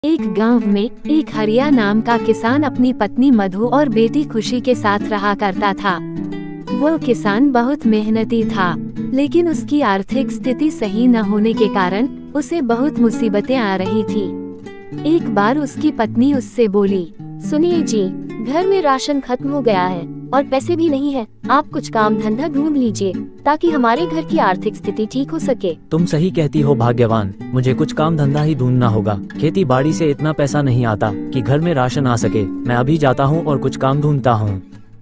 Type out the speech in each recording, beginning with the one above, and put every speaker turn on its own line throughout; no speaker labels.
एक गांव में एक हरिया नाम का किसान अपनी पत्नी मधु और बेटी खुशी के साथ रहा करता था। वो किसान बहुत मेहनती था, लेकिन उसकी आर्थिक स्थिति सही न होने के कारण उसे बहुत मुसीबतें आ रही थी। एक बार उसकी पत्नी उससे बोली, सुनिए जी, घर में राशन खत्म हो गया है और पैसे भी नहीं है। आप कुछ काम धंधा ढूंढ लीजिए ताकि हमारे घर की आर्थिक स्थिति ठीक हो सके।
तुम सही कहती हो भाग्यवान, मुझे कुछ काम धंधा ही ढूंढना होगा। खेती बाड़ी से इतना पैसा नहीं आता कि घर में राशन आ सके। मैं अभी जाता हूँ और कुछ काम ढूंढता हूँ।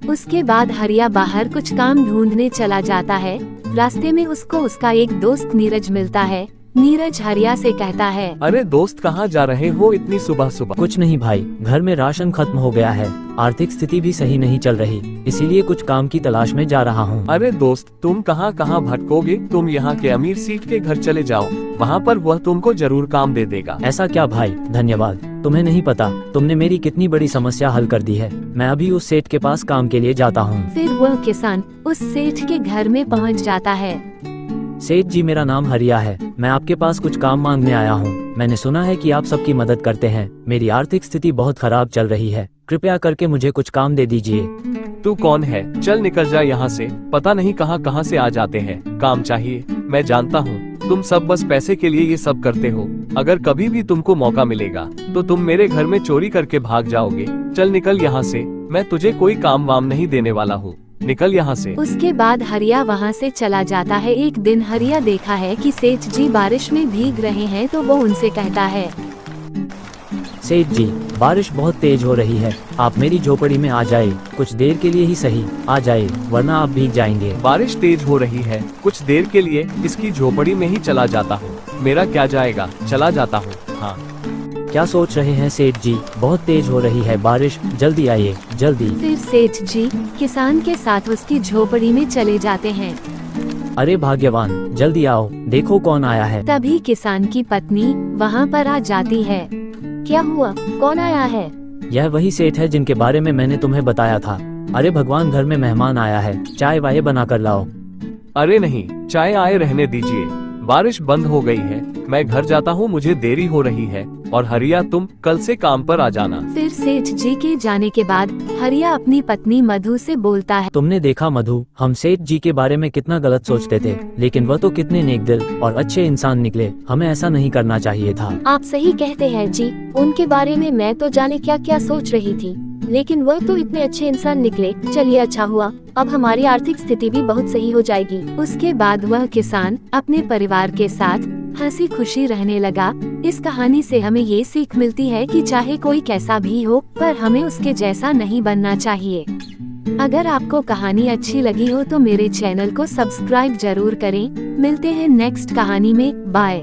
उसके बाद हरिया बाहर कुछ काम ढूंढने चला जाता है। रास्ते में उसको उसका एक दोस्त नीरज मिलता है। नीरज हरिया से कहता है,
अरे दोस्त, कहाँ जा रहे हो इतनी सुबह सुबह?
कुछ नहीं भाई, घर में राशन खत्म हो गया है, आर्थिक स्थिति भी सही नहीं चल रही, इसीलिए कुछ काम की तलाश में जा रहा हूँ।
अरे दोस्त, तुम कहाँ कहाँ भटकोगे? तुम यहाँ के अमीर सेठ के घर चले जाओ, वहाँ पर वह तुमको जरूर काम दे देगा।
ऐसा क्या भाई, धन्यवाद। तुम्हें नहीं पता तुमने मेरी कितनी बड़ी समस्या हल कर दी है। मैं अभी उस सेठ के पास काम के लिए जाता हूँ।
फिर वह किसान उस सेठ के घर में पहुँच जाता है।
सेठ जी, मेरा नाम हरिया है, मैं आपके पास कुछ काम मांगने आया हूँ। मैंने सुना है कि आप सबकी मदद करते हैं। मेरी आर्थिक स्थिति बहुत खराब चल रही है, कृपया करके मुझे कुछ काम दे दीजिए।
तू कौन है? चल निकल जा यहाँ से। पता नहीं कहाँ कहाँ से आ जाते हैं। काम चाहिए, मैं जानता हूँ तुम सब बस पैसे के लिए ये सब करते हो। अगर कभी भी तुमको मौका मिलेगा तो तुम मेरे घर में चोरी करके भाग जाओगे। चल निकल यहाँ से, मैं तुझे कोई काम वाम नहीं देने वाला हूँ। निकल यहाँ से।
उसके बाद हरिया वहाँ से चला जाता है। एक दिन हरिया देखा है कि सेठ जी बारिश में भीग रहे हैं, तो वो उनसे कहता है,
सेठ जी, बारिश बहुत तेज हो रही है, आप मेरी झोपड़ी में आ जाए, कुछ देर के लिए ही सही आ जाए, वरना आप भीग जाएंगे।
बारिश तेज हो रही है, कुछ देर के लिए इसकी झोपड़ी में ही चला जाता हूँ। मेरा क्या जाएगा, चला जाता हूँ। हाँ,
क्या सोच रहे हैं सेठ जी? बहुत तेज हो रही है बारिश, जल्दी आइए, जल्दी।
फिर सेठ जी किसान के साथ उसकी झोपड़ी में चले जाते हैं।
अरे भाग्यवान, जल्दी आओ, देखो कौन आया है।
तभी किसान की पत्नी वहाँ पर आ जाती है। क्या हुआ, कौन आया है?
यह वही सेठ है जिनके बारे में मैंने तुम्हें बताया था। अरे भगवान, घर में मेहमान आया है, चाय वाय बना कर लाओ।
अरे नहीं, चाय आए रहने दीजिए, बारिश बंद हो गई है, मैं घर जाता हूँ, मुझे देरी हो रही है। और हरिया, तुम कल से काम पर आ जाना।
फिर सेठ जी के जाने के बाद हरिया अपनी पत्नी मधु से बोलता है,
तुमने देखा मधु, हम सेठ जी के बारे में कितना गलत सोचते थे, लेकिन वह तो कितने नेक दिल और अच्छे इंसान निकले। हमें ऐसा नहीं करना चाहिए था।
आप सही कहते हैं जी, उनके बारे में मैं तो जाने क्या क्या सोच रही थी, लेकिन वह तो इतने अच्छे इंसान निकले। चलिए, अच्छा हुआ, अब हमारी आर्थिक स्थिति भी बहुत सही हो जाएगी। उसके बाद वह किसान अपने परिवार के साथ हंसी खुशी रहने लगा। इस कहानी से हमें ये सीख मिलती है कि चाहे कोई कैसा भी हो, पर हमें उसके जैसा नहीं बनना चाहिए। अगर आपको कहानी अच्छी लगी हो तो मेरे चैनल को सब्सक्राइब जरूर करें। मिलते हैं नेक्स्ट कहानी में। बाय।